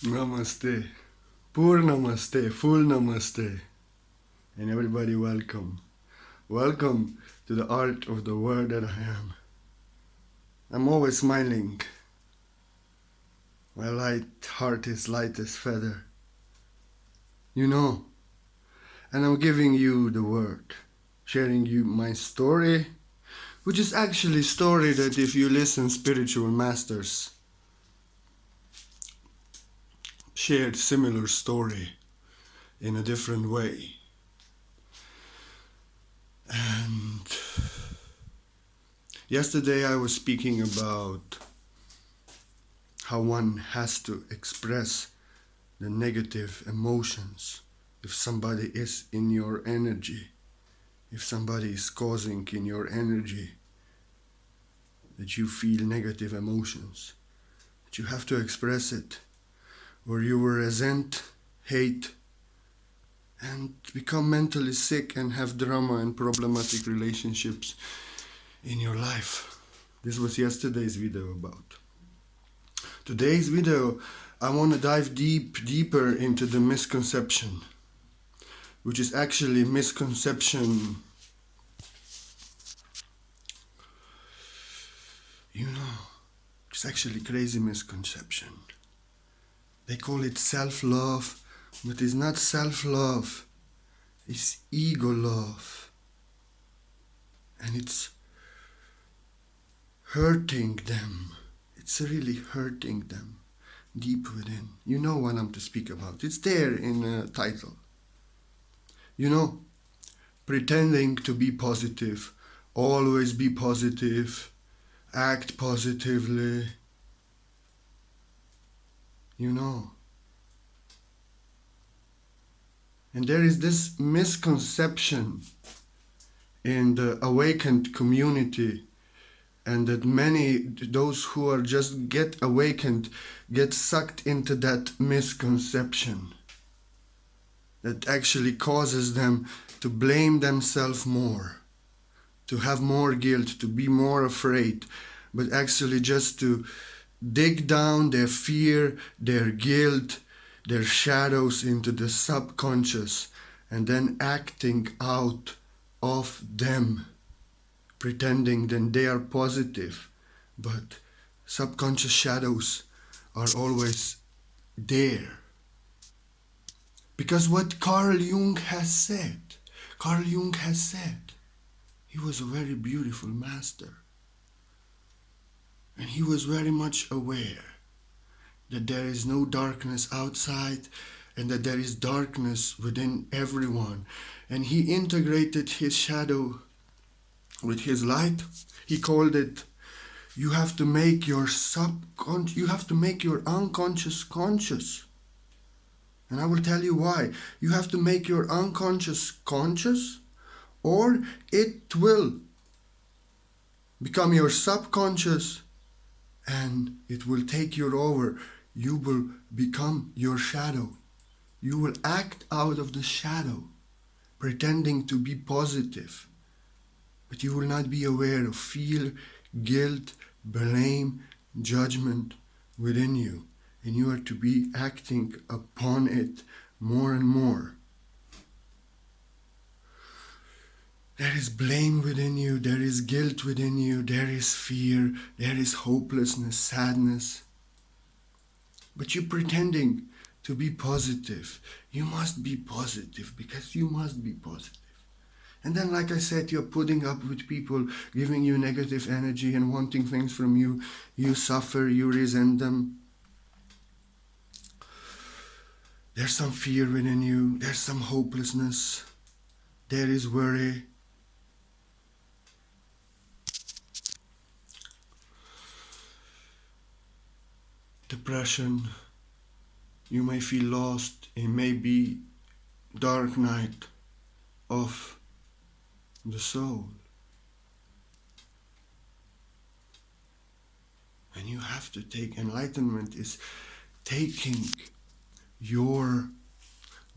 Namaste. Pur namaste. Full namaste. And everybody welcome. Welcome to the art of the word that I am. I'm always smiling. My light heart is light as feather. You know. And I'm giving you the word. Sharing you my story. Which is actually a story that if you listen spiritual masters shared similar story in a different way. And yesterday I was speaking about how one has to express the negative emotions if somebody is in your energy, if somebody is causing in your energy that you feel negative emotions, that you have to express it, or you will resent, hate, and become mentally sick and have drama and problematic relationships in your life. This was yesterday's video about. Today's video, I want to dive deeper into the misconception, which is actually misconception, it's actually crazy misconception. They call it self-love, but it's not self-love, it's ego love. And it's hurting them. It's really hurting them deep within. You know what I'm to speak about. It's there in the title. Pretending to be positive, always be positive, act positively. And there is this misconception in the awakened community, and that those who are just get awakened, get sucked into that misconception that actually causes them to blame themselves more, to have more guilt, to be more afraid, but actually just to dig down their fear, their guilt, their shadows into the subconscious, and then acting out of them, pretending that they are positive, but subconscious shadows are always there. Because what Carl Jung has said, he was a very beautiful master. And he was very much aware that there is no darkness outside and that there is darkness within everyone. And he integrated his shadow with his light. He called it, you have to make your unconscious conscious. And I will tell you why. You have to make your unconscious conscious, or it will become your subconscious and it will take you over. You will become your shadow. You will act out of the shadow, pretending to be positive. But you will not be aware of fear, guilt, blame, judgment within you. And you are to be acting upon it more and more. There is blame within you, there is guilt within you, there is fear, there is hopelessness, sadness. But you're pretending to be positive. You must be positive because you must be positive. And then, like I said, you're putting up with people giving you negative energy and wanting things from you. You suffer, you resent them. There's some fear within you. There's some hopelessness. There is worry. Depression. You may feel lost. It may be dark night of the soul. And you have to take enlightenment is taking your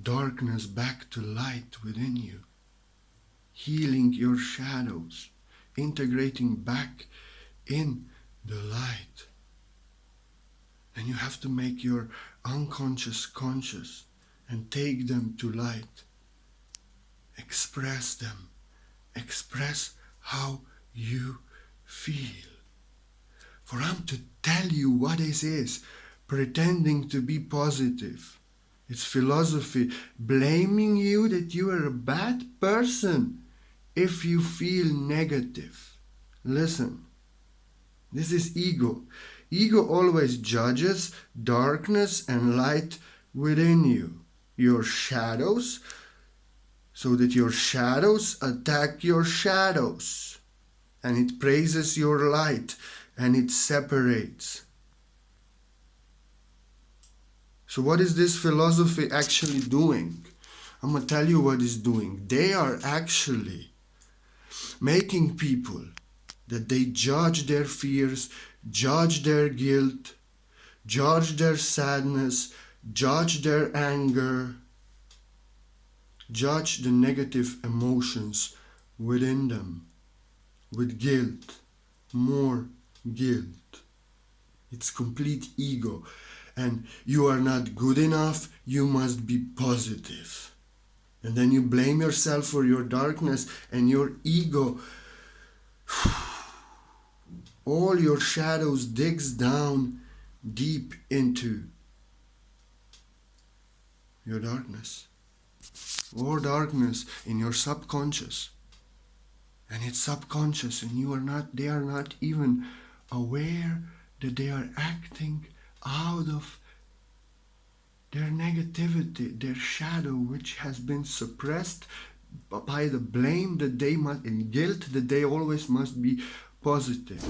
darkness back to light within you, healing your shadows, integrating back in the light. And you have to make your unconscious conscious and take them to light. Express them. Express how you feel. For I'm to tell you what this is, pretending to be positive. It's philosophy blaming you that you are a bad person if you feel negative. Listen, this is ego. Ego always judges darkness and light within you, your shadows, so that your shadows attack your shadows. And it praises your light and it separates. So what is this philosophy actually doing? I'm going to tell you what it's doing. They are actually making people that they judge their fears, judge their guilt, judge their sadness, judge their anger, judge the negative emotions within them with guilt, more guilt. It's complete ego. And you are not good enough, you must be positive. And then you blame yourself for your darkness and your ego. All your shadows digs down deep into your darkness. Or darkness in your subconscious. And it's subconscious and they are not even aware that they are acting out of their negativity, their shadow, which has been suppressed by the blame that they must, and guilt that they always must be positive.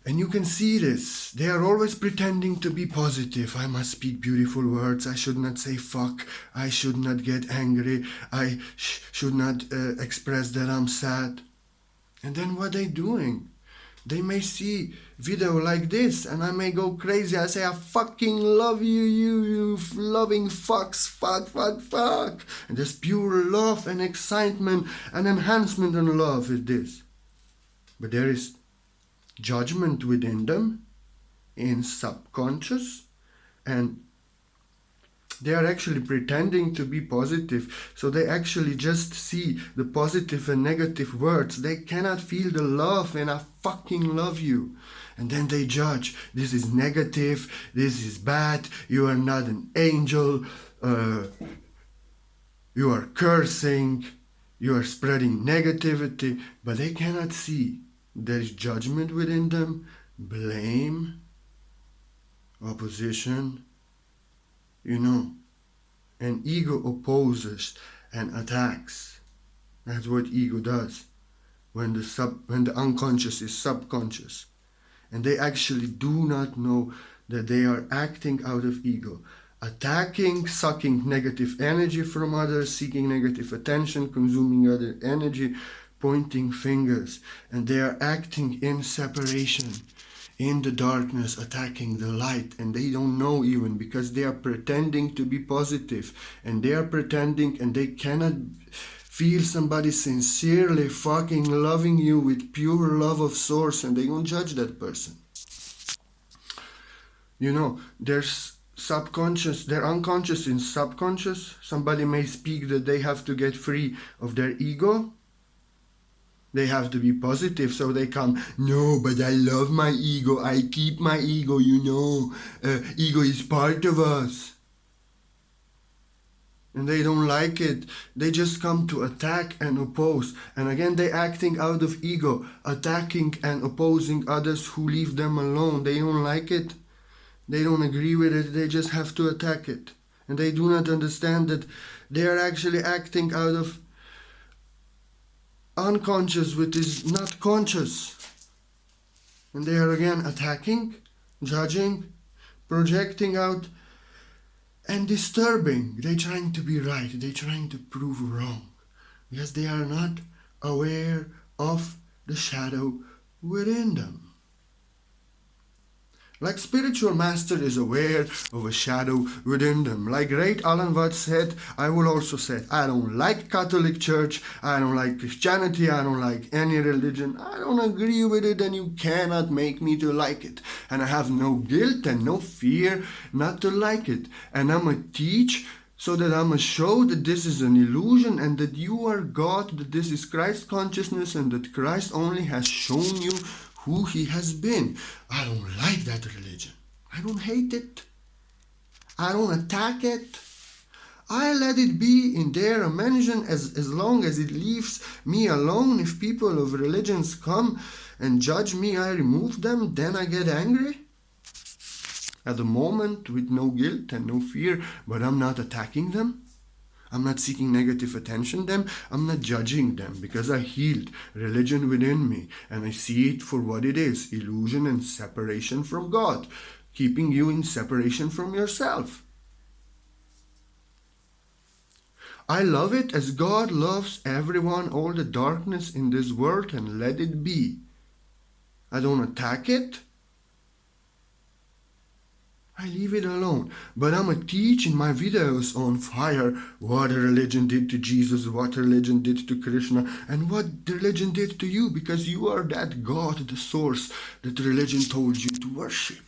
And you can see this. They are always pretending to be positive. I must speak beautiful words. I should not say fuck. I should not get angry. I should not express that I'm sad. And then what are they doing? They may see video like this and I may go crazy. I say, I fucking love you, you loving fucks, fuck. And there's pure love and excitement and enhancement and love with this. But there is judgment within them in subconscious, and they are actually pretending to be positive, so they actually just see the positive and negative words. They cannot feel the love, and I fucking love you. And then they judge. This is negative, this is bad, you are not an angel, you are cursing, you are spreading negativity, but they cannot see there is judgment within them, blame, opposition, and ego opposes and attacks. That's what ego does when the unconscious is subconscious. And they actually do not know that they are acting out of ego, attacking, sucking negative energy from others, seeking negative attention, consuming other energy, pointing fingers, and they are acting in separation, in the darkness, attacking the light, and they don't know even, because they are pretending to be positive, and they are pretending, and they cannot feel somebody sincerely fucking loving you with pure love of source, and they don't judge that person. There's subconscious, they're unconscious in subconscious. Somebody may speak that they have to get free of their ego. They have to be positive, so they come, no, but I love my ego, I keep my ego, ego is part of us. And they don't like it. They just come to attack and oppose. And again, they're acting out of ego, attacking and opposing others who leave them alone. They don't like it. They don't agree with it. They just have to attack it. And they do not understand that they are actually acting out of unconscious, which is not conscious. And they are again attacking, judging, projecting out, and disturbing. They're trying to be right. They're trying to prove wrong. Because they are not aware of the shadow within them. Like spiritual master is aware of a shadow within them. Like great Alan Watts said, I will also say, I don't like Catholic Church, I don't like Christianity, I don't like any religion, I don't agree with it, and you cannot make me to like it. And I have no guilt and no fear not to like it. And I'm a teach so that I'm a show that this is an illusion and that you are God, that this is Christ consciousness and that Christ only has shown you who he has been. I don't like that religion. I don't hate it. I don't attack it. I let it be in their mansion as long as it leaves me alone. If people of religions come and judge me, I remove them, then I get angry. At the moment, with no guilt and no fear, but I'm not attacking them. I'm not seeking negative attention them. I'm not judging them because I healed religion within me and I see it for what it is, illusion and separation from God, keeping you in separation from yourself. I love it as God loves everyone, all the darkness in this world, and let it be. I don't attack it. I leave it alone. But I'm a teach in my videos on fire what a religion did to Jesus, what religion did to Krishna, and what the religion did to you, because you are that God, the source that religion told you to worship.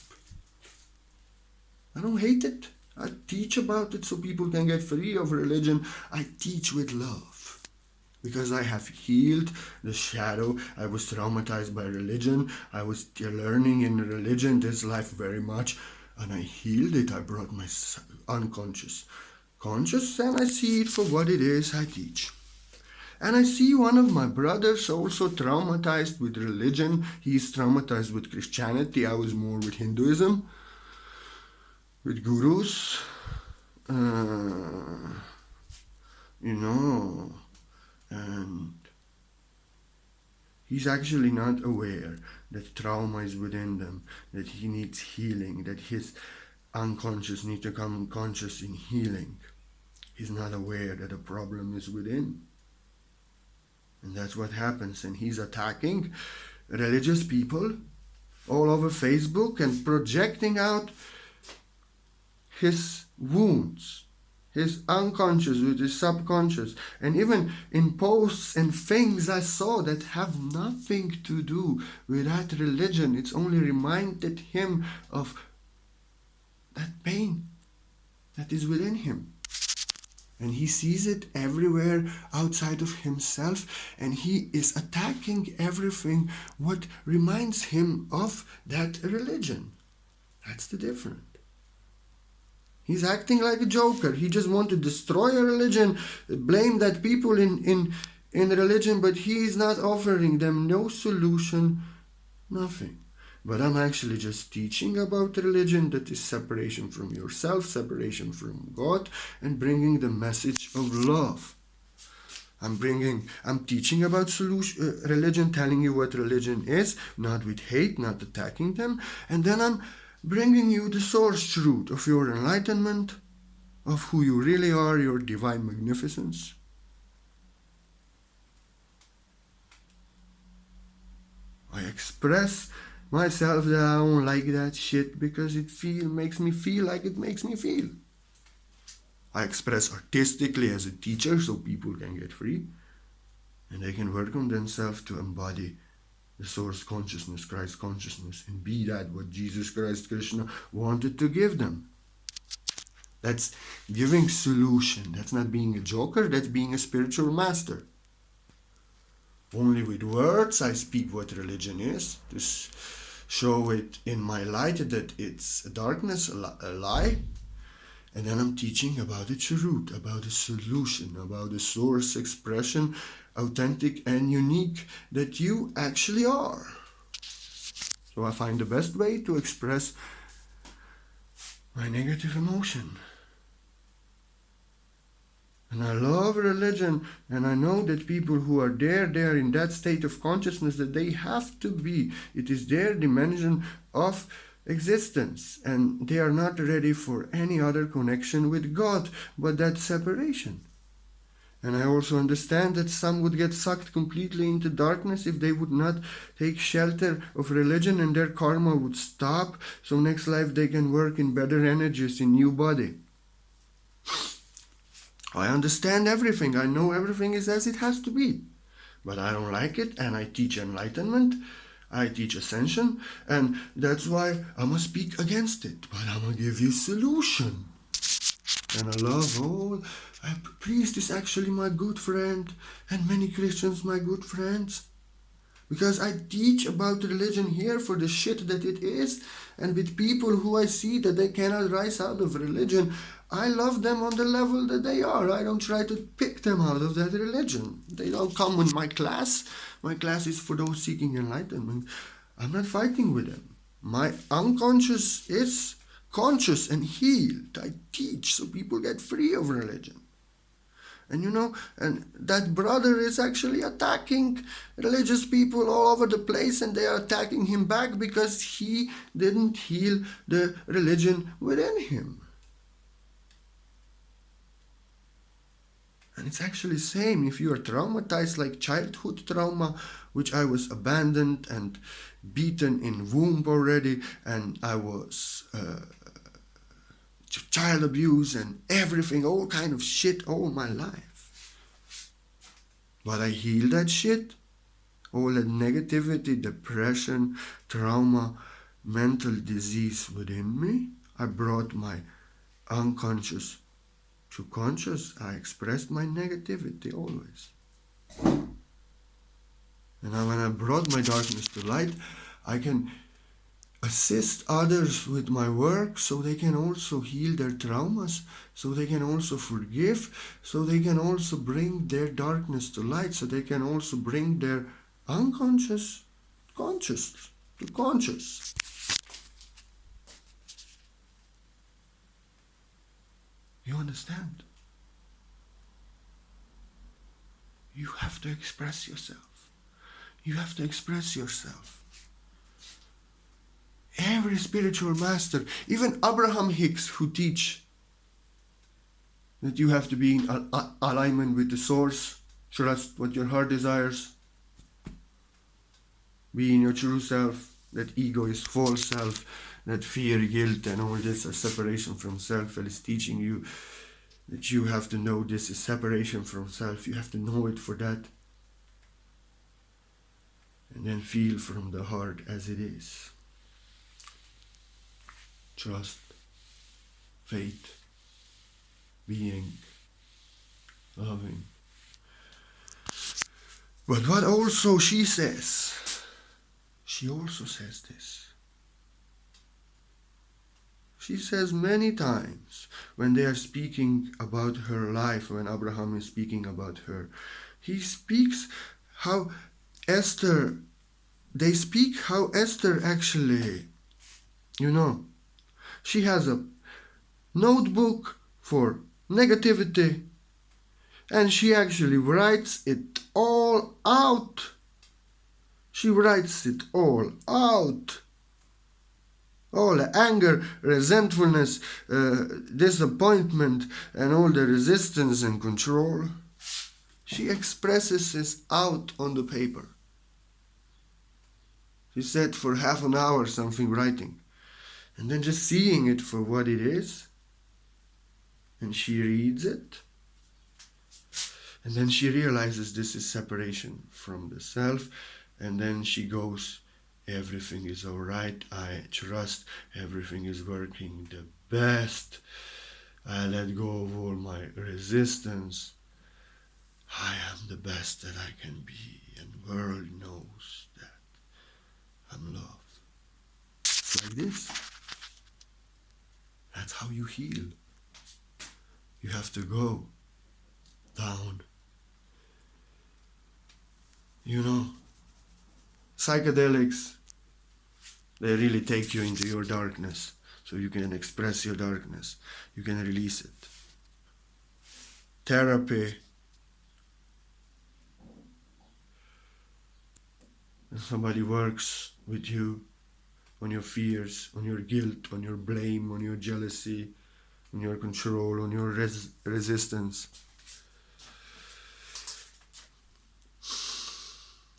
I don't hate it. I teach about it so people can get free of religion. I teach with love. Because I have healed the shadow. I was traumatized by religion. I was learning in religion this life very much. And I healed it. I brought my unconscious conscious, and I see it for what it is. I teach. And I see one of my brothers also traumatized with religion. He's traumatized with Christianity. I was more with Hinduism, with gurus. And he's actually not aware that trauma is within them, that he needs healing, that his unconscious needs to come conscious in healing. He's not aware that the problem is within. And that's what happens. And he's attacking religious people all over Facebook and projecting out his wounds, his unconscious with his subconscious, and even in posts and things I saw that have nothing to do with that religion. It's only reminded him of that pain that is within him. And he sees it everywhere outside of himself, and he is attacking everything what reminds him of that religion. That's the difference. He's acting like a joker. He just wants to destroy a religion, blame that people in religion, but he is not offering them no solution, nothing. But I'm actually just teaching about religion, that is separation from yourself, separation from God, and bringing the message of love. I'm teaching about religion, telling you what religion is, not with hate, not attacking them, and then I'm bringing you the source truth of your enlightenment, of who you really are, your divine magnificence. I express myself that I don't like that shit because it makes me feel like it makes me feel. I express artistically as a teacher so people can get free and they can work on themselves to embody the source consciousness, Christ consciousness, and be that what Jesus Christ Krishna wanted to give them. That's giving solution. That's not being a joker, that's being a spiritual master. Only with words I speak what religion is, to show it in my light that it's a darkness, a lie. And then I'm teaching about the truth, about the solution, about the source expression, authentic and unique that you actually are. So I find the best way to express my negative emotion. And I love religion, and I know that people who are there in that state of consciousness, that they have to be. It is their dimension of existence, and they are not ready for any other connection with God but that separation. And I also understand that some would get sucked completely into darkness if they would not take shelter of religion, and their karma would stop, so next life they can work in better energies in new body. I understand everything. I know everything is as it has to be. But I don't like it, and I teach enlightenment. I teach ascension, and that's why I'm gonna speak against it. But I'm gonna give you solution. And I love all. A priest is actually my good friend, and many Christians my good friends. Because I teach about religion here for the shit that it is, and with people who I see that they cannot rise out of religion, I love them on the level that they are. I don't try to pick them out of that religion. They don't come in my class. My class is for those seeking enlightenment. I'm not fighting with them. My unconscious is conscious and healed. I teach so people get free of religion. And and that brother is actually attacking religious people all over the place, and they are attacking him back because he didn't heal the religion within him. And it's actually same if you are traumatized like childhood trauma, which I was abandoned and beaten in womb already, and I was child abuse and everything, all kind of shit all my life. But I healed that shit, all that negativity, depression, trauma, mental disease within me. I brought my unconscious to conscious. I expressed my negativity always. And when I brought my darkness to light, I can assist others with my work so they can also heal their traumas, so they can also forgive, so they can also bring their darkness to light, so they can also bring their unconscious conscious to conscious. You understand? You have to express yourself. You have to express yourself. Every spiritual master, even Abraham Hicks, who teach that you have to be in alignment with the source, trust what your heart desires, be in your true self, that ego is false self, that fear, guilt, and all this are separation from self. And is teaching you that you have to know this is separation from self. You have to know it for that. And then feel from the heart as it is. Trust, faith, being, loving. But what also she says, she also says this. She says many times when they are speaking about her life, when Abraham is speaking about her, he speaks how Esther, they speak how Esther actually, she has a notebook for negativity, and she actually writes it all out. She writes it all out. All the anger, resentfulness, disappointment, and all the resistance and control. She expresses this out on the paper. She sat for half an hour something writing. And then just seeing it for what it is. And she reads it. And then she realizes this is separation from the self. And then she goes, everything is all right. I trust everything is working the best. I let go of all my resistance. I am the best that I can be. And the world knows that I'm love. It's like this. That's how you heal. You have to go down. Psychedelics, they really take you into your darkness, so you can express your darkness. You can release it. Therapy, and somebody works with you on your fears, on your guilt, on your blame, on your jealousy, on your control, on your resistance.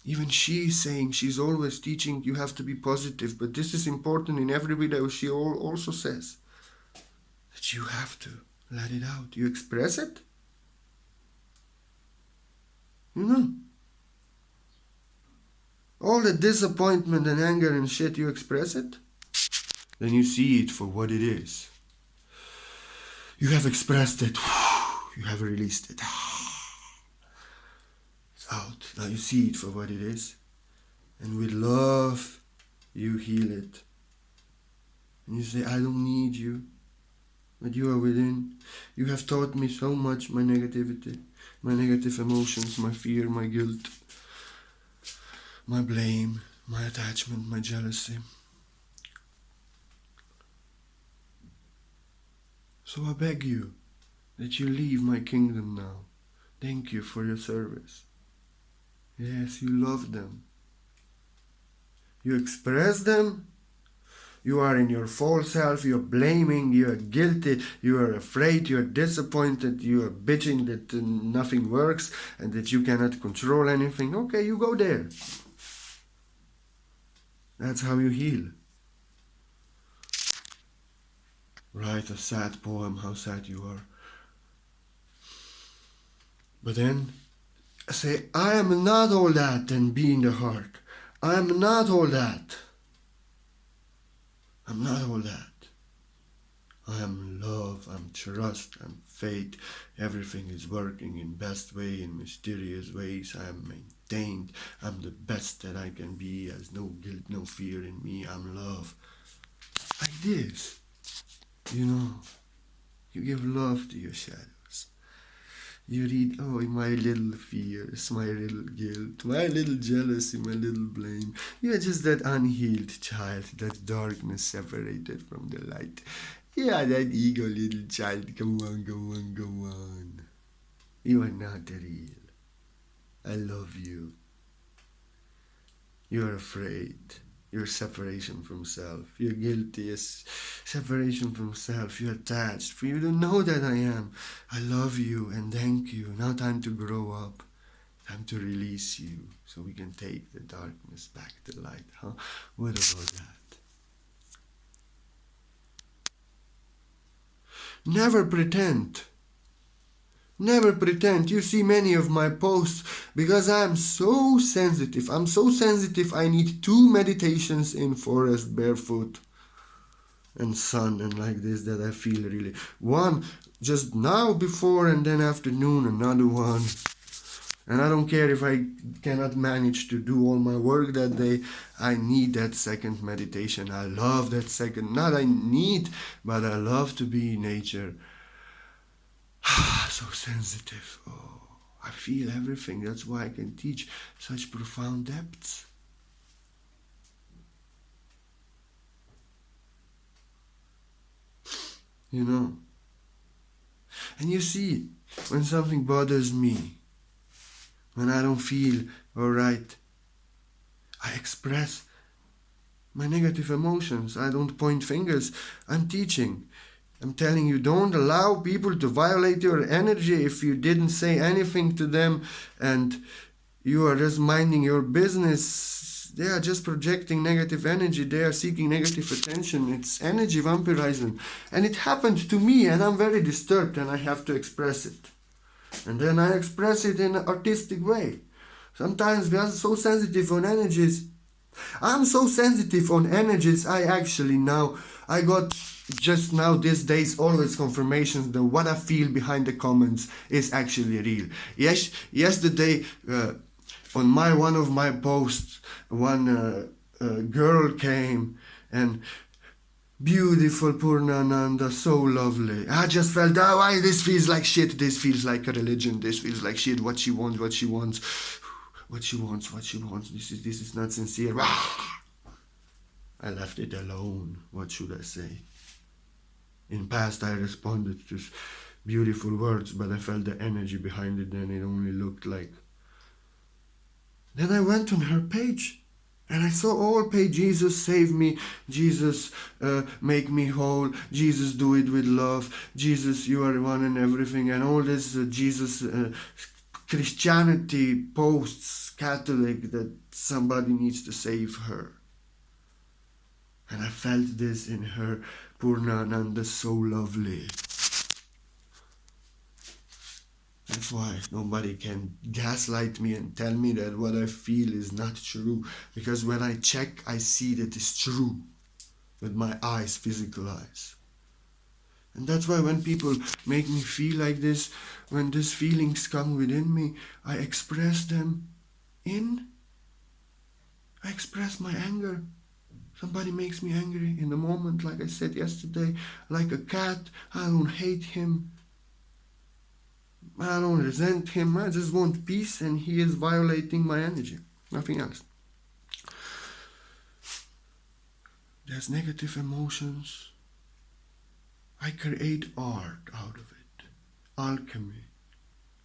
Even she's saying, she's always teaching you have to be positive, but this is important in every video. She also says that you have to let it out. You express it, you know. All the disappointment and anger and shit, you express it, then you see it for what it is. You have expressed it. You have released it. It's out. Now you see it for what it is. And with love, you heal it. And you say, I don't need you, but you are within. You have taught me so much, my negativity, my negative emotions, my fear, my guilt, my blame, my attachment, my jealousy. So I beg you that you leave my kingdom now. Thank you for your service. Yes, you love them. You express them. You are in your false self. You are blaming. You are guilty. You are afraid. You are disappointed. You are bitching that nothing works and that you cannot control anything. Okay, you go there. That's how you heal. Write a sad poem, how sad you are. But then say, I am not all that, and be in the heart. I am not all that. I'm not all that. I am love, I'm trust, I'm faith. Everything is working in best way, in mysterious ways. I am maintained. I'm the best that I can be. There's no guilt, no fear in me. I'm love. Like this. You know, you give love to your shadows. You read, oh, my little fears, my little guilt, my little jealousy, my little blame. You are just that unhealed child, that darkness separated from the light. Yeah, that ego little child. Go on, go on, go on. You are not real. I love you. You are afraid. Your separation from self. You're guilty as separation from self. You're attached. For you don't know that I am. I love you and thank you. Now time to grow up. Time to release you so we can take the darkness back to light. Huh? What about that? Never pretend. Never pretend. You see many of my posts because I'm so sensitive. I'm so sensitive I need 2 meditations in forest barefoot and sun and like this that I feel really. One just now before and then afternoon another one. And I don't care if I cannot manage to do all my work that day. I need that second meditation. I love that second. Not I need, but I love to be in nature. So sensitive. Oh, I feel everything. That's why I can teach such profound depths. You know. And you see, when something bothers me, when I don't feel alright, I express my negative emotions. I don't point fingers. I'm teaching. I'm telling you, don't allow people to violate your energy if you didn't say anything to them and you are just minding your business. They are just projecting negative energy. They are seeking negative attention. It's energy vampirizing. And it happened to me and I'm very disturbed and I have to express it. And then I express it in an artistic way. Sometimes we are so sensitive on energies. I'm so sensitive on energies. I got just now these days always confirmations that what I feel behind the comments is actually real. Yes, yesterday on one of my posts, one girl came and beautiful Purnananda, so lovely. I just felt, oh, why this feels like shit. This feels like a religion. This feels like shit. What she wants, what she wants, what she wants, what she wants. This is not sincere. I left it alone. What should I say? In past, I responded to beautiful words, but I felt the energy behind it, and it only looked like. Then I went on her page, and I saw all page, Jesus save me, Jesus make me whole, Jesus do it with love, Jesus you are one and everything, and all this Jesus Christianity posts, Catholic that somebody needs to save her. And I felt this in her. Purna Ananda, so lovely. That's why nobody can gaslight me and tell me that what I feel is not true. Because when I check, I see that it's true with my eyes, physical eyes. And that's why when people make me feel like this, when these feelings come within me, I express them I express my anger. Somebody makes me angry in the moment, like I said yesterday, like a cat. I don't hate him. I don't resent him. I just want peace, and he is violating my energy. Nothing else. There's negative emotions. I create art out of it. Alchemy.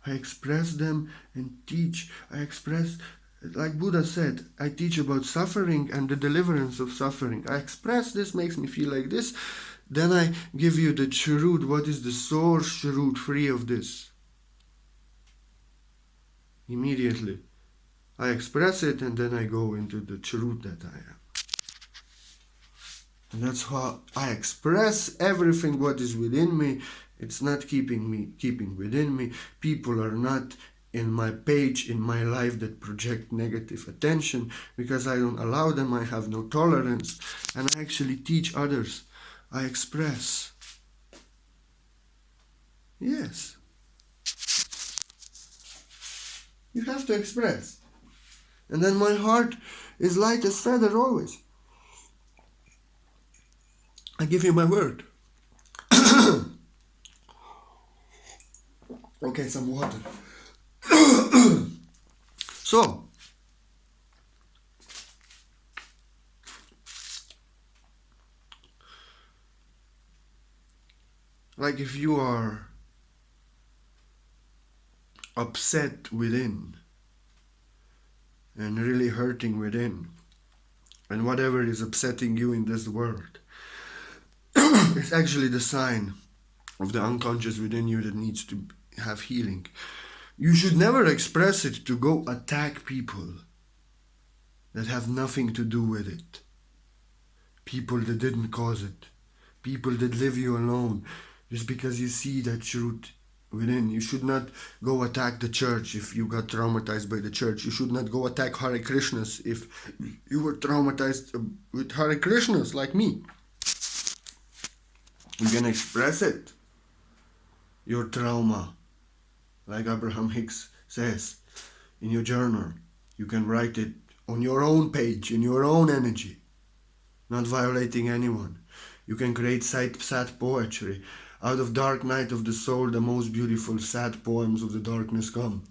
I express them and teach. I express, like Buddha said, I teach about suffering and the deliverance of suffering. I express this, makes me feel like this. Then I give you the truth. What is the source truth free of this? Immediately. I express it, and then I go into the truth that I am. And that's how I express everything what is within me. It's not keeping within me. People are not in my page, in my life, that project negative attention, because I don't allow them. I have no tolerance, and I actually teach others. I express. Yes. You have to express. And then my heart is light as feather always. I give you my word. Okay, some water. So, like if you are upset within and really hurting within, and whatever is upsetting you in this world, it's actually the sign of the unconscious within you that needs to have healing. You should never express it to go attack people that have nothing to do with it. People that didn't cause it. People that leave you alone just because you see that truth within. You should not go attack the church if you got traumatized by the church. You should not go attack Hare Krishnas if you were traumatized with Hare Krishnas like me. You can express it, your trauma, like Abraham Hicks says in your journal. You can write it on your own page, in your own energy, not violating anyone. You can create sad poetry. Out of dark night of the soul, the most beautiful sad poems of the darkness come.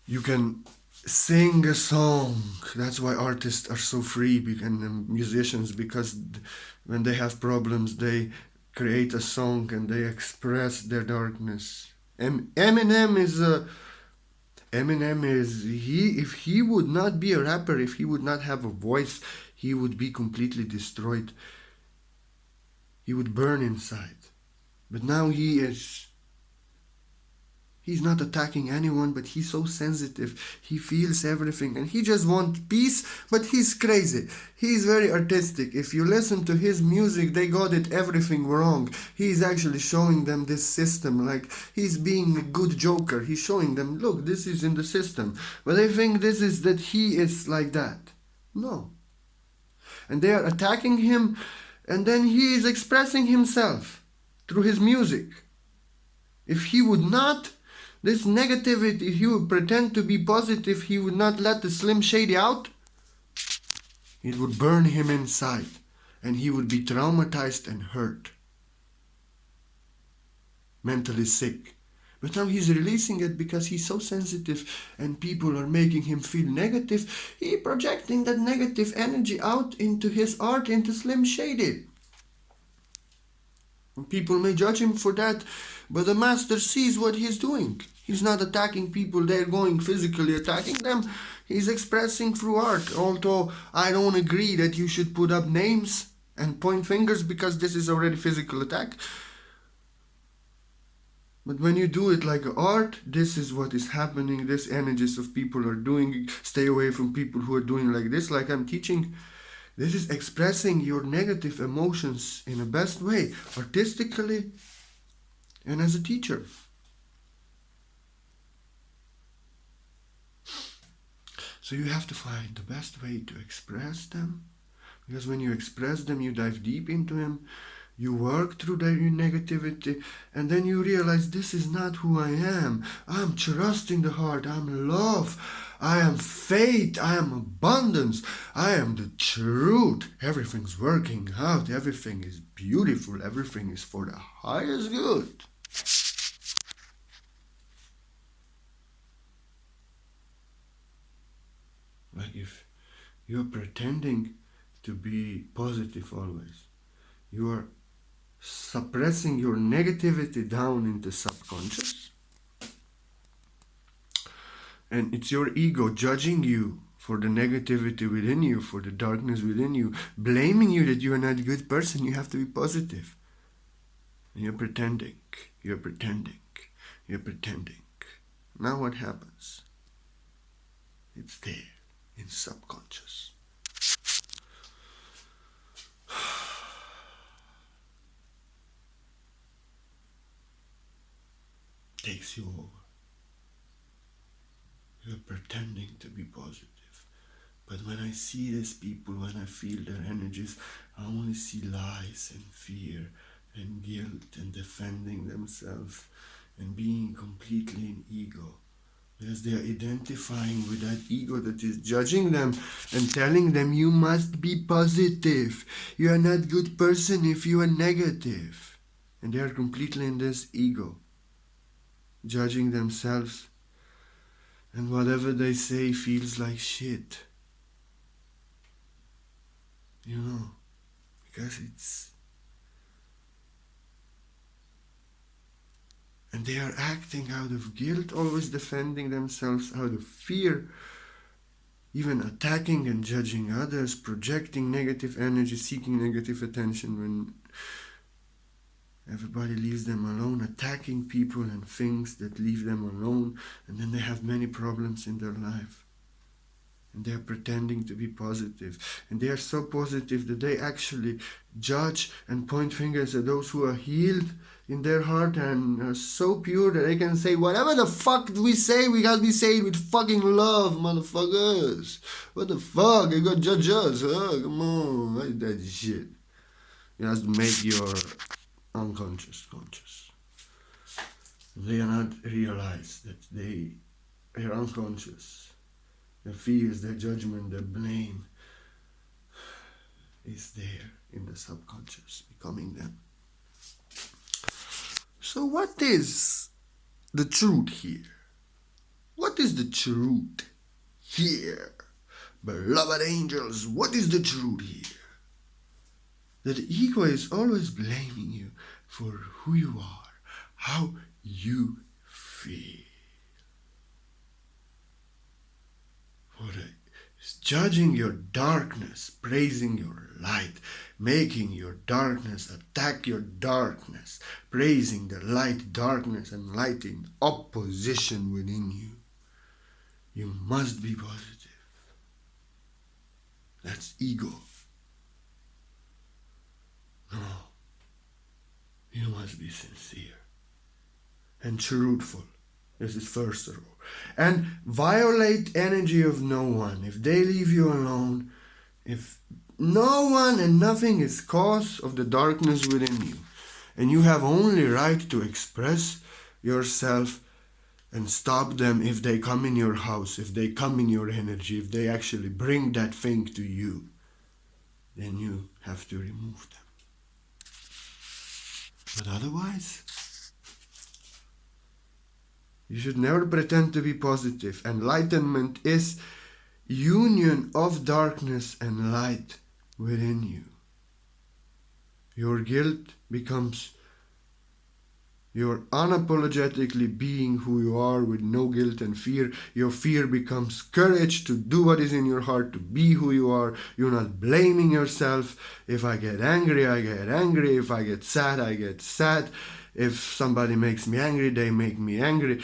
You can sing a song. That's why artists are so free, and musicians, because when they have problems, they create a song and they express their darkness. Eminem is if he would not be a rapper, if he would not have a voice, he would be completely destroyed. He would burn inside. But now he's not attacking anyone, but he's so sensitive. He feels everything, and he just wants peace, but he's crazy. He's very artistic. If you listen to his music, they got it everything wrong. He's actually showing them this system, like he's being a good joker. He's showing them, look, this is in the system. But I think this is that he is like that. No. And they are attacking him, and then he is expressing himself through his music. If he would not, this negativity, if he would pretend to be positive, he would not let the Slim Shady out, it would burn him inside, and he would be traumatized and hurt, mentally sick. But now he's releasing it because he's so sensitive and people are making him feel negative. He's projecting that negative energy out into his art, into Slim Shady. And people may judge him for that, but the master sees what he's doing. He's not attacking people, they're going physically attacking them. He's expressing through art. Although I don't agree that you should put up names and point fingers, because this is already physical attack. But when you do it like art, this is what is happening. This energies of people are doing. Stay away from people who are doing like this, like I'm teaching. This is expressing your negative emotions in the best way, artistically and as a teacher. So you have to find the best way to express them, because when you express them, you dive deep into them, you work through their negativity, and then you realize this is not who I am. I'm trust in the heart, I'm love, I am faith, I am abundance, I am the truth. Everything's working out, everything is beautiful, everything is for the highest good. Like if you're pretending to be positive always, you are suppressing your negativity down into subconscious, and it's your ego judging you for the negativity within you, for the darkness within you, blaming you that you are not a good person, you have to be positive. And you're pretending, you're pretending, you're pretending. Now what happens? It's there in subconscious. Takes you over. You're pretending to be positive. But when I see these people, when I feel their energies, I only see lies and fear and guilt and defending themselves and being completely in ego. Because they are identifying with that ego that is judging them and telling them, you must be positive. You are not a good person if you are negative. And they are completely in this ego, judging themselves. And whatever they say feels like shit. You know, because it's... And they are acting out of guilt, always defending themselves out of fear, even attacking and judging others, projecting negative energy, seeking negative attention when everybody leaves them alone, attacking people and things that leave them alone, and then they have many problems in their life. And they are pretending to be positive. And they are so positive that they actually judge and point fingers at those who are healed in their heart and are so pure that they can say whatever the fuck we say, we gotta be saying with fucking love, motherfuckers. What the fuck? You gotta judge us, huh? Come on, what is that shit? You have to make your unconscious conscious. They are not realize that they are unconscious. Their fears, their judgment, their blame is there in the subconscious, becoming them. So what is the truth here? What is the truth here? Beloved angels, what is the truth here? That the ego is always blaming you for who you are, how you feel. It's judging your darkness, praising your light, making your darkness attack your darkness, praising the light, darkness, and light in opposition within you. You must be positive. That's ego. No. You must be sincere and truthful. This is first rule. And violate energy of no one. If they leave you alone, if no one and nothing is cause of the darkness within you, and you have only right to express yourself and stop them if they come in your house, if they come in your energy, if they actually bring that thing to you, then you have to remove them. But otherwise, you should never pretend to be positive. Enlightenment is union of darkness and light within you. Your guilt becomes your unapologetically being who you are with no guilt and fear. Your fear becomes courage to do what is in your heart, to be who you are. You're not blaming yourself. If I get angry, I get angry. If I get sad, I get sad. If somebody makes me angry, they make me angry.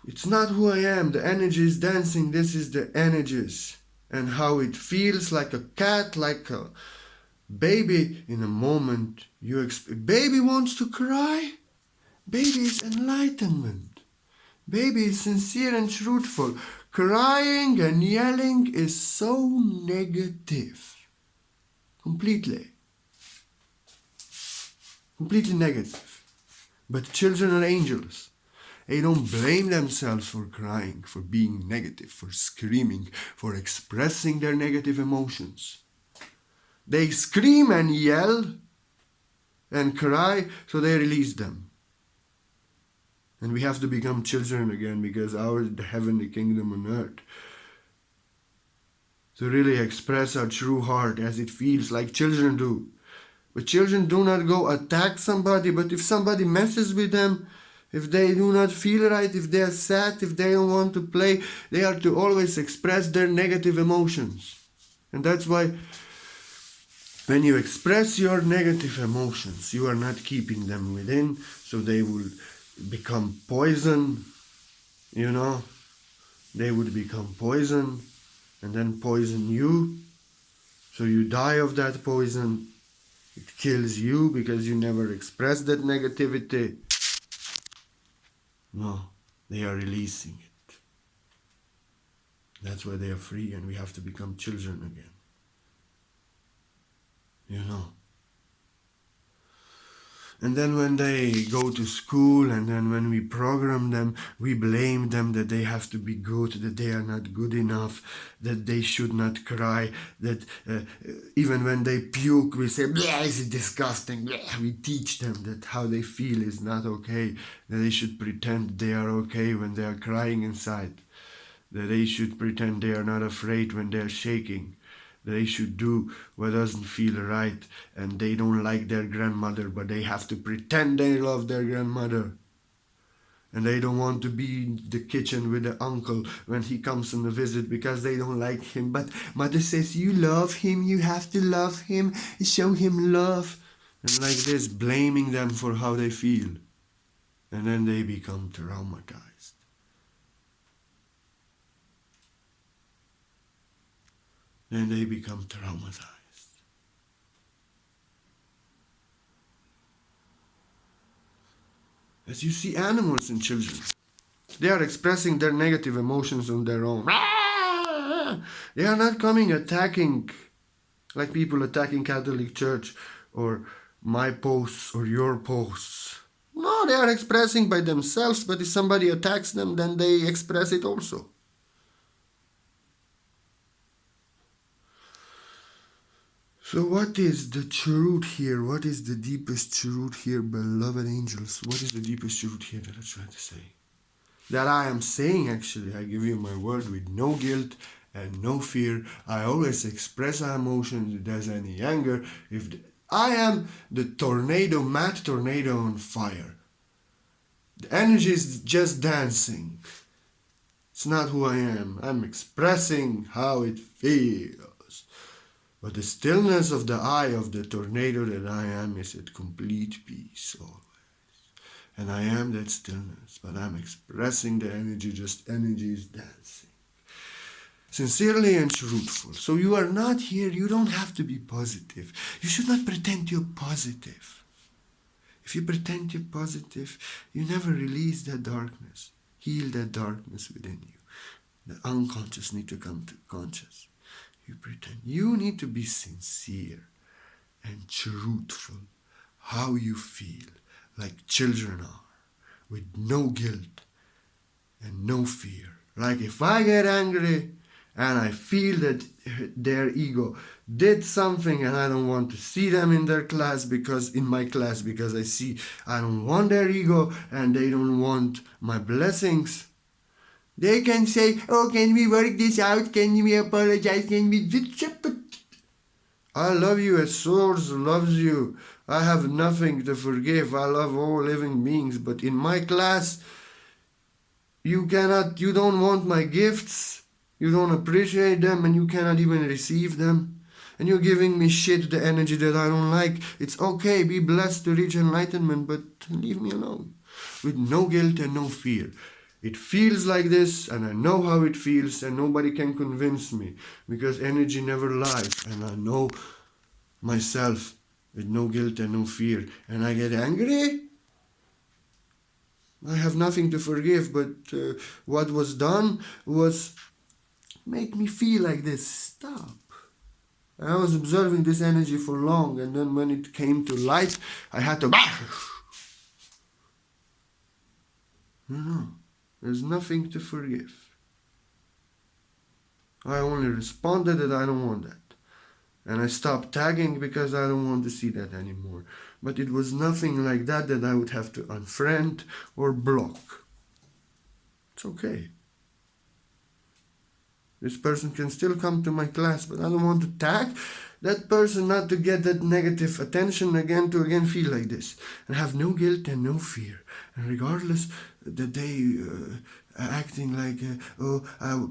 It's not who I am. The energy is dancing. This is the energies. And how it feels like a cat, like a baby. In a moment, baby wants to cry. Baby is enlightenment. Baby is sincere and truthful. Crying and yelling is so negative. Completely negative. But children are angels. They don't blame themselves for crying, for being negative, for screaming, for expressing their negative emotions. They scream and yell and cry, so they release them. And we have to become children again, because ours is the heavenly kingdom on earth. To really express our true heart as it feels, like children do. But children do not go attack somebody, but if somebody messes with them, if they do not feel right, if they are sad, if they don't want to play, they are to always express their negative emotions. And that's why when you express your negative emotions, you are not keeping them within, so they will become poison, you know. They would become poison and then poison you. So you die of that poison. It kills you because you never expressed that negativity. No, they are releasing it. That's why they are free, and we have to become children again. You know. And then when they go to school, and then when we program them, we blame them that they have to be good, that they are not good enough, that they should not cry, that even when they puke, we say, "Bleh, is it disgusting?" Bleh. We teach them that how they feel is not okay, that they should pretend they are okay when they are crying inside, that they should pretend they are not afraid when they are shaking. They should do what doesn't feel right, and they don't like their grandmother, but they have to pretend they love their grandmother. And they don't want to be in the kitchen with the uncle when he comes on a visit because they don't like him. But mother says, you love him, you have to love him, show him love. And like this, blaming them for how they feel. And then they become traumatized. Then they become traumatized. As you see animals and children, they are expressing their negative emotions on their own. They are not coming attacking like people attacking Catholic Church or my posts or your posts. No, they are expressing by themselves, but if somebody attacks them, then they express it also. So what is the truth here? What is the deepest truth here, beloved angels? What is the deepest truth here that I'm trying to say? That I am saying, actually, I give you my word with no guilt and no fear. I always express our emotions if there's any anger. I am the tornado, mad tornado on fire. The energy is just dancing. It's not who I am. I'm expressing how it feels. But the stillness of the eye of the tornado that I am is at complete peace always. And I am that stillness, but I'm expressing the energy, just energy is dancing. Sincerely and truthful. So you are not here, you don't have to be positive. You should not pretend you're positive. If you pretend you're positive, you never release that darkness. Heal that darkness within you. The unconscious need to come to conscious. You pretend. You need to be sincere and truthful. How you feel, like children are, with no guilt and no fear. Like if I get angry and I feel that their ego did something and I don't want to see them in their class in my class because I don't want their ego and they don't want my blessings. They can say, oh, can we work this out? Can we apologize? Can we... I love you as Source loves you. I have nothing to forgive. I love all living beings. But in my class, you don't want my gifts. You don't appreciate them and you cannot even receive them. and you're giving me shit, the energy that I don't like. It's okay, be blessed to reach enlightenment, but leave me alone. With no guilt and no fear. It feels like this, and I know how it feels, and nobody can convince me, because energy never lies, and I know myself with no guilt and no fear. And I get angry, I have nothing to forgive, but what was done was make me feel like this. Stop. I was observing this energy for long, and then when it came to light, I had to. No, there's nothing to forgive. I only responded that I don't want that. And I stopped tagging because I don't want to see that anymore. But it was nothing like that that I would have to unfriend or block. It's okay. This person can still come to my class, but I don't want to tag that person, not to get that negative attention again, to again feel like this. And have no guilt and no fear. And regardless that they acting like,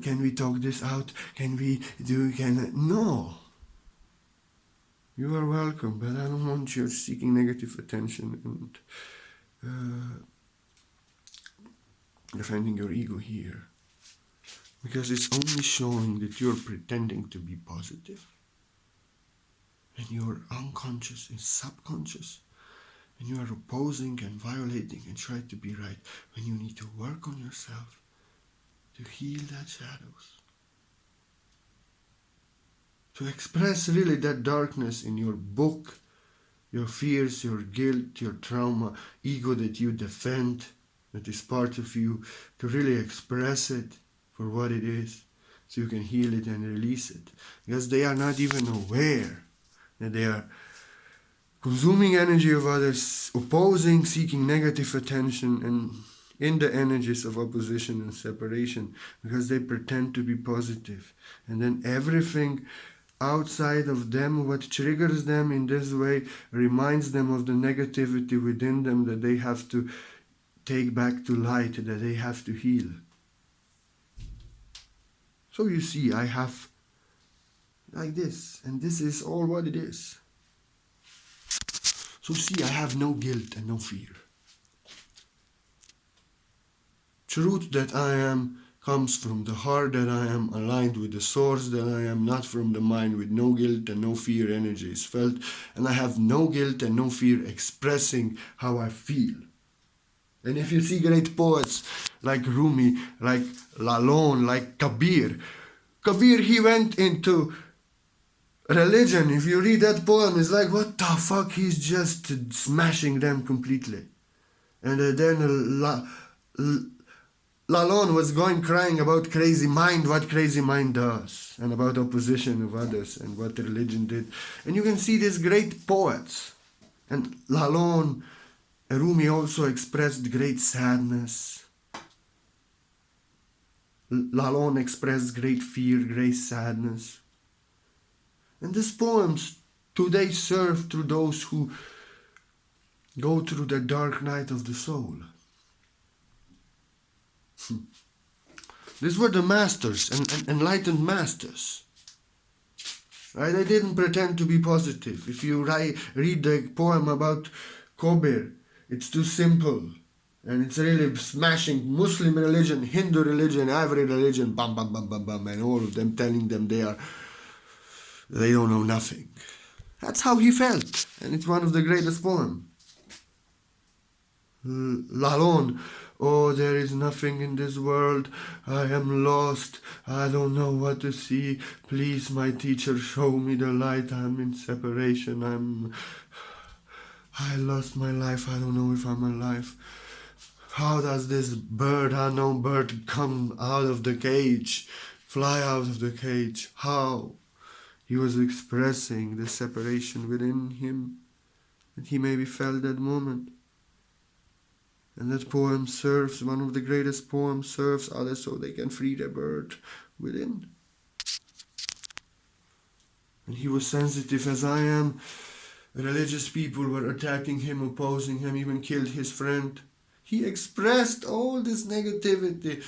can we talk this out? No. You are welcome, but I don't want you seeking negative attention and defending your ego here. Because it's only showing that you're pretending to be positive. And you're unconscious and subconscious. And you are opposing and violating and trying to be right when you need to work on yourself to heal that shadows. To express really that darkness in your book, your fears, your guilt, your trauma, ego that you defend, that is part of you, to really express it for what it is, so you can heal it and release it. Because they are not even aware that they are consuming energy of others, opposing, seeking negative attention, and in the energies of opposition and separation, because they pretend to be positive. And then everything outside of them, what triggers them in this way, reminds them of the negativity within them that they have to take back to light, that they have to heal. So you see, I have like this, and this is all what it is. So see, I have no guilt and no fear. Truth that I am comes from the heart, that I am aligned with the source, that I am not from the mind, with no guilt and no fear energy is felt, and I have no guilt and no fear expressing how I feel. And if you see great poets like Rumi, like Lalon, like Kabir, he went into religion. If you read that poem, it's like, what the fuck, he's just smashing them completely. And then Lalon was going crying about crazy mind, what crazy mind does, and about opposition of others and what religion did. And you can see these great poets. And Lalon, Rumi also expressed great sadness. Lalon expressed great fear, great sadness. And these poems today serve to those who go through the dark night of the soul. These were the masters and enlightened masters. Right? They didn't pretend to be positive. If you read the poem about Kabir, it's too simple. And it's really smashing Muslim religion, Hindu religion, every religion, bam, bam, bam, bam, bam, and all of them telling them they don't know nothing. That's how he felt. And it's one of the greatest poems. Lalon, oh, there is nothing in this world. I am lost. I don't know what to see. Please, my teacher, show me the light. I'm in separation. I lost my life. I don't know if I'm alive. How does this unknown bird, come out of the cage, fly out of the cage? How? He was expressing the separation within him, and he maybe felt that moment. And that poem serves, one of the greatest poems, serves others so they can free the bird within. And he was sensitive as I am. Religious people were attacking him, opposing him, even killed his friend. He expressed all this negativity,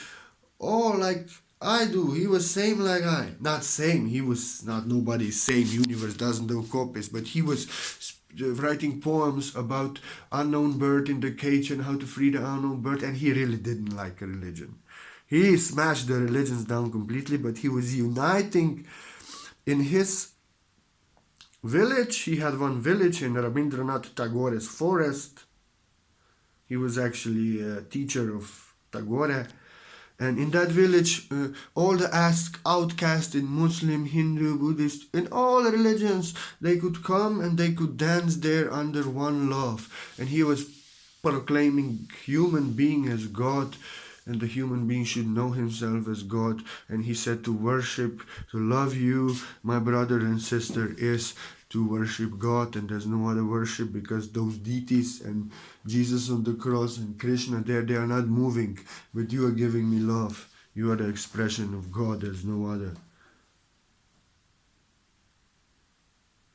all like I do. He was same like I. Not same. He was not nobody's same. Universe doesn't do copies. But he was writing poems about unknown bird in the cage and how to free the unknown bird. And he really didn't like a religion. He smashed the religions down completely. But he was uniting in his village. He had one village in Rabindranath Tagore's forest. He was actually a teacher of Tagore. And in that village, all the outcasts in Muslim, Hindu, Buddhist, in all religions, they could come and they could dance there under one love. And he was proclaiming human being as God, and the human being should know himself as God. And he said to worship, to love you, my brother and sister, is to worship God, and there's no other worship, because those deities and Jesus on the cross and Krishna there, they are not moving, but you are giving me love. You are the expression of God, there's no other.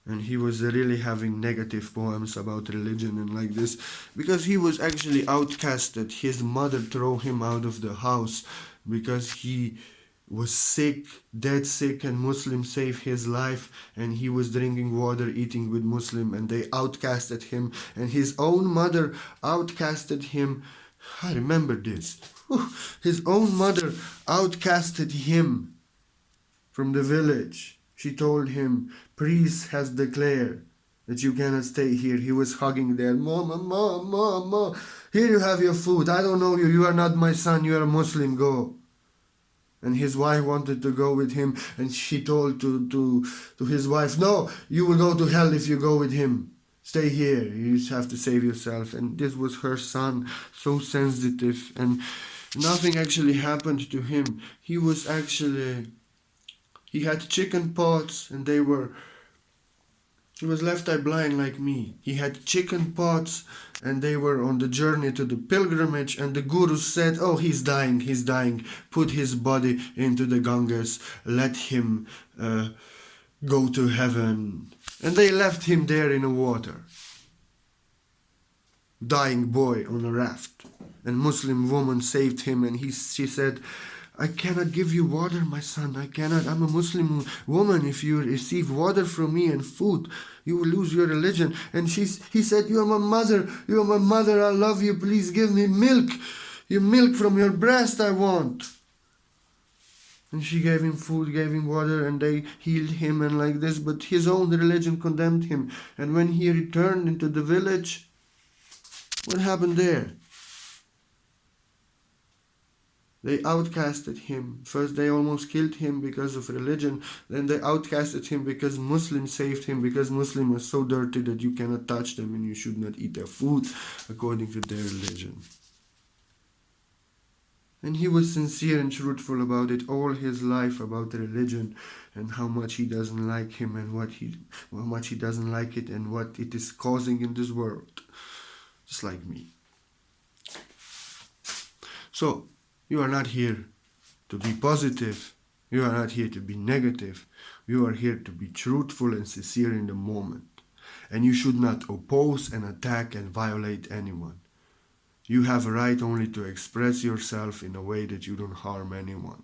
And he was really having negative poems about religion and like this, because he was actually outcasted. His mother threw him out of the house because he was sick, dead sick, and Muslim saved his life, and he was drinking water, eating with Muslim, and they outcasted him, and his own mother outcasted him. I remember this. His own mother outcasted him from the village. She told him, priest has declared that you cannot stay here. He was hugging there. Mama, mama, mama, here you have your food. I don't know you. You are not my son. You are a Muslim. Go. And his wife wanted to go with him, and she told to his wife, no, you will go to hell if you go with him. Stay here. You just have to save yourself. And this was her son, so sensitive, and nothing actually happened to him. He had chicken pox, and he was left eye blind like me. He had chicken pox, and they were on the journey to the pilgrimage, and the guru said, oh, he's dying. Put his body into the Ganges, let him go to heaven. And they left him there in the water. Dying boy on a raft. And Muslim woman saved him, and she said, I cannot give you water, my son. I cannot. I'm a Muslim woman. If you receive water from me and food, you will lose your religion. And he said, you are my mother. You are my mother. I love you. Please give me milk. Your milk from your breast I want. And she gave him food, gave him water, and they healed him and like this. But his own religion condemned him. And when he returned into the village, what happened there? They outcasted him. First they almost killed him because of religion. Then they outcasted him because Muslims saved him, because Muslims are so dirty that you cannot touch them and you should not eat their food according to their religion. And he was sincere and truthful about it all his life, about religion and how much he doesn't like him and how much he doesn't like it and what it is causing in this world. Just like me. So, you are not here to be positive. You are not here to be negative. You are here to be truthful and sincere in the moment. And you should not oppose and attack and violate anyone. You have a right only to express yourself in a way that you don't harm anyone.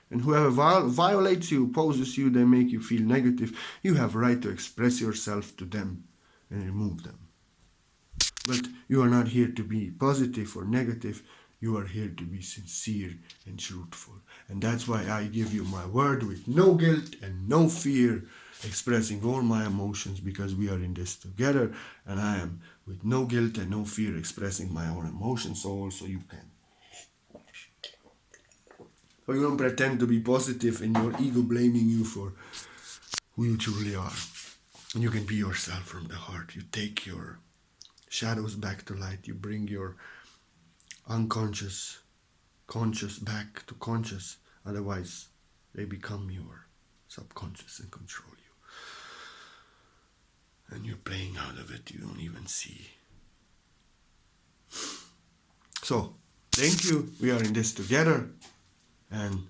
And whoever violates you, opposes you, they make you feel negative, you have a right to express yourself to them and remove them. But you are not here to be positive or negative. You are here to be sincere and truthful. And that's why I give you my word with no guilt and no fear, expressing all my emotions, because we are in this together. And I am with no guilt and no fear expressing my own emotions, so also you can. So you don't pretend to be positive and your ego blaming you for who you truly are. And you can be yourself from the heart. You take your shadows back to light. You bring your unconscious, conscious back to conscious. Otherwise, they become your subconscious and control you. And you're playing out of it. You don't even see. So, thank you. We are in this together. And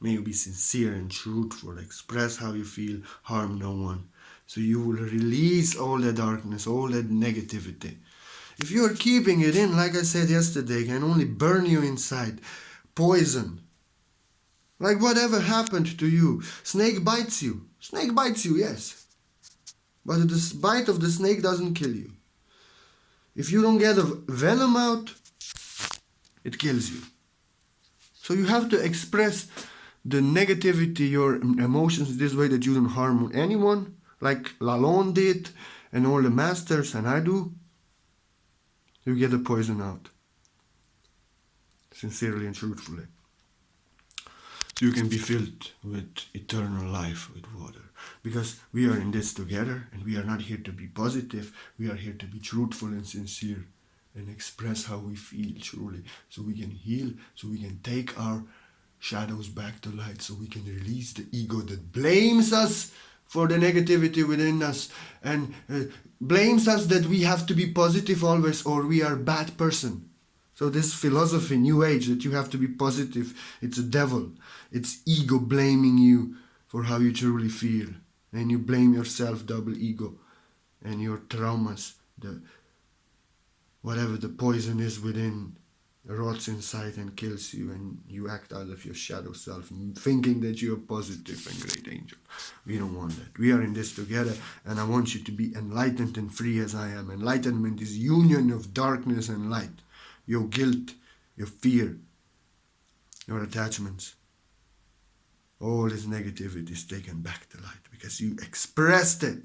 may you be sincere and truthful. Express how you feel. Harm no one. So you will release all that darkness, all that negativity. If you are keeping it in, like I said yesterday, it can only burn you inside. Poison. Like whatever happened to you. Snake bites you. Snake bites you, yes. But the bite of the snake doesn't kill you. If you don't get a venom out, it kills you. So you have to express the negativity, your emotions this way that you don't harm anyone, like Lalonde did and all the masters and I do. You get the poison out. Sincerely and truthfully. So you can be filled with eternal life with water. Because we are in this together and we are not here to be positive, we are here to be truthful and sincere and express how we feel truly. So we can heal, so we can take our shadows back to light, so we can release the ego that blames us for the negativity within us and blames us that we have to be positive always or we are a bad person. So this philosophy, New Age, that you have to be positive, it's a devil. It's ego blaming you for how you truly feel. And you blame yourself, double ego, and your traumas, the whatever the poison is within, rots inside and kills you, and you act out of your shadow self, thinking that you're positive and great angel. We don't want that. We are in this together, and I want you to be enlightened and free as I am. Enlightenment is union of darkness and light. Your guilt, your fear, your attachments, all this negativity is taken back to light because you expressed it.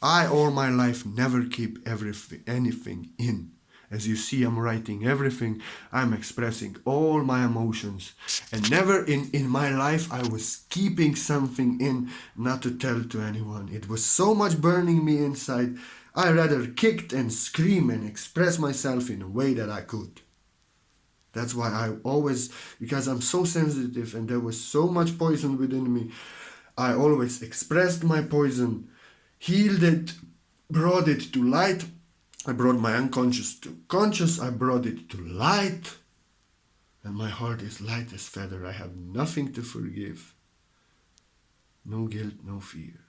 I all my life never keep anything in. As you see, I'm writing everything. I'm expressing all my emotions. And never in my life I was keeping something in not to tell to anyone. It was so much burning me inside. I rather kicked and screamed and express myself in a way that I could. That's why I always, because I'm so sensitive and there was so much poison within me, I always expressed my poison, healed it, brought it to light. I brought my unconscious to conscious, I brought it to light, and my heart is light as feather. I have nothing to forgive. No guilt, no fear.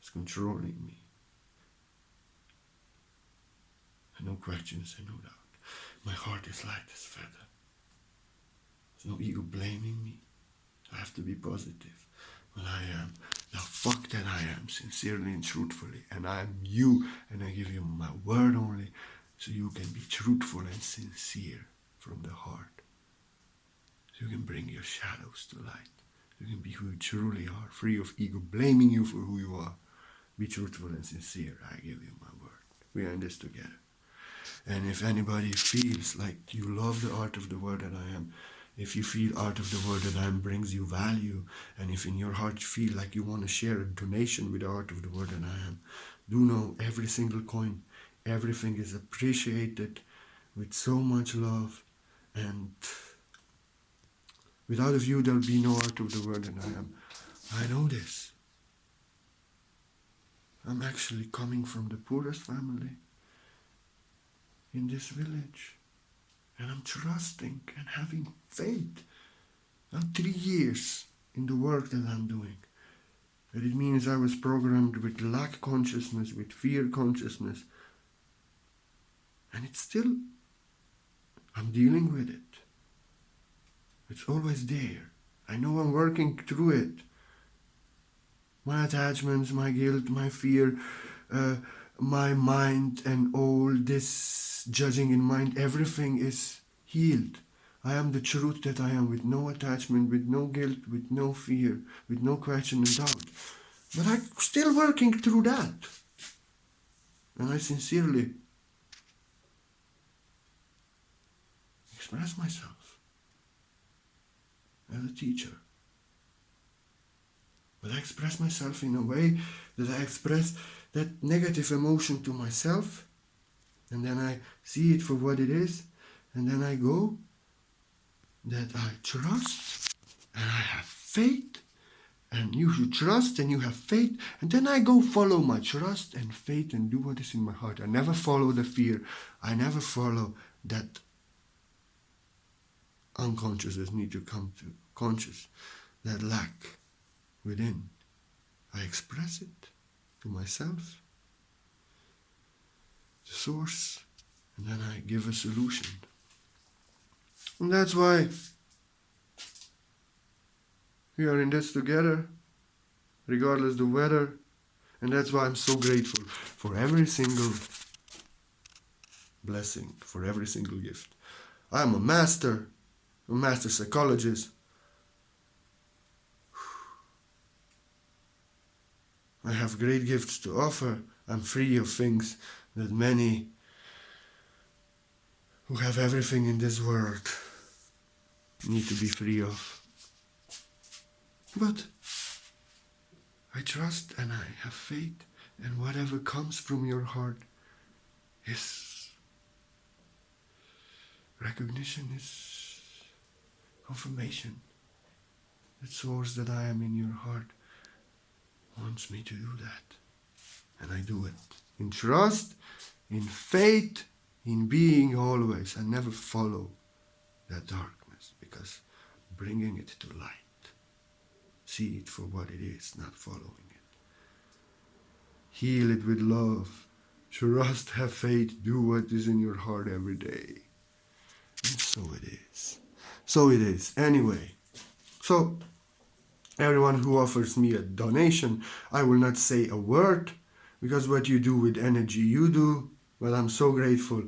It's controlling me. And no questions and no doubt. My heart is light as feather. There's no ego blaming me. I have to be positive. When I am the fuck that I am, sincerely and truthfully, and I am you, and I give you my word only, so you can be truthful and sincere from the heart. So you can bring your shadows to light. You can be who you truly are, free of ego blaming you for who you are. Be truthful and sincere. I give you my word. We are in this together. And if anybody feels like you love the art of the word that I am, if you feel art of the word that I am brings you value, and if in your heart you feel like you want to share a donation with the art of the word that I am, do know every single coin, everything is appreciated with so much love, and without of you there'll be no art of the word that I am. I know this. I'm actually coming from the poorest family in this village. And I'm trusting and having faith. Now 3 years in the work that I'm doing. But it means I was programmed with lack consciousness, with fear consciousness. And it's still, I'm dealing with it. It's always there. I know I'm working through it. My attachments, my guilt, my fear, my mind, and all this judging in mind, everything is healed. I am the truth that I am, with no attachment, with no guilt, with no fear, with no question and doubt. But I'm still working through that. And I sincerely express myself as a teacher. But I express myself in a way that I express that negative emotion to myself, and then I see it for what it is, and then I go that I trust and I have faith, and you should trust and you have faith, and then I go follow my trust and faith and do what is in my heart. I never follow the fear. I never follow that unconscious that need to come to conscious, that lack within. I express it to myself, the source, and then I give a solution. And that's why We are in this together, regardless the weather. And that's why I'm so grateful for every single blessing, for every single gift. I'm a master psychologist. I have great gifts to offer. I'm free of things that many who have everything in this world need to be free of. But I trust and I have faith, and whatever comes from your heart is recognition, is confirmation. The source that I am in your heart wants me to do that. And I do it in trust, in faith, in being always. I never follow that darkness, because bringing it to light. See it for what it is, not following it. Heal it with love. Trust, have faith, do what is in your heart every day. And so it is. So it is. Anyway, so everyone who offers me a donation, I will not say a word, because what you do with energy, you do. Well, I'm so grateful.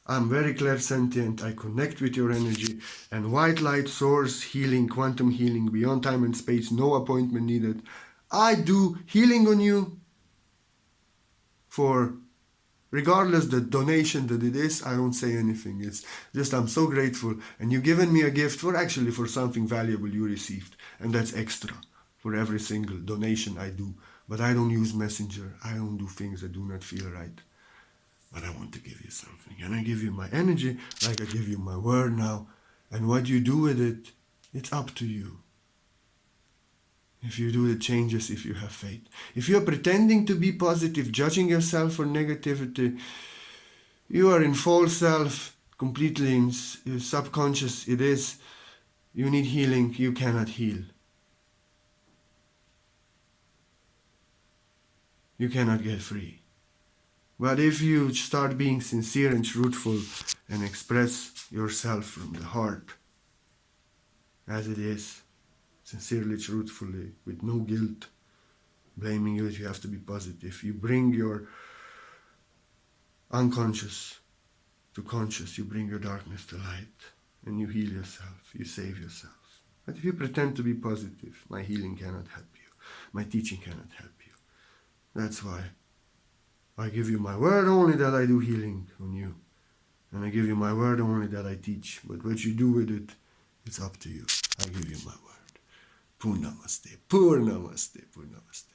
I'm very clairsentient. I connect with your energy. And white light source healing, quantum healing, beyond time and space, no appointment needed. I do healing on you for, regardless the donation that it is. I won't say anything. It's just I'm so grateful. And you've given me a gift for something valuable you received. And that's extra for every single donation I do. But I don't use Messenger. I don't do things that do not feel right. But I want to give you something. And I give you my energy, like I give you my word now. And what you do with it, it's up to you. If you do the changes, if you have faith. If you're pretending to be positive, judging yourself for negativity, you are in false self, completely in subconscious. It is. You need healing. You cannot heal. You cannot get free. But if you start being sincere and truthful and express yourself from the heart, as it is, sincerely, truthfully, with no guilt, blaming you if you have to be positive, you bring your unconscious to conscious, you bring your darkness to light, and you heal yourself, you save yourself. But if you pretend to be positive, my healing cannot help you, my teaching cannot help you. That's why I give you my word only that I do healing on you. And I give you my word only that I teach. But what you do with it, it's up to you. I give you my word. Purnamaste, Purnamaste, Purnamaste.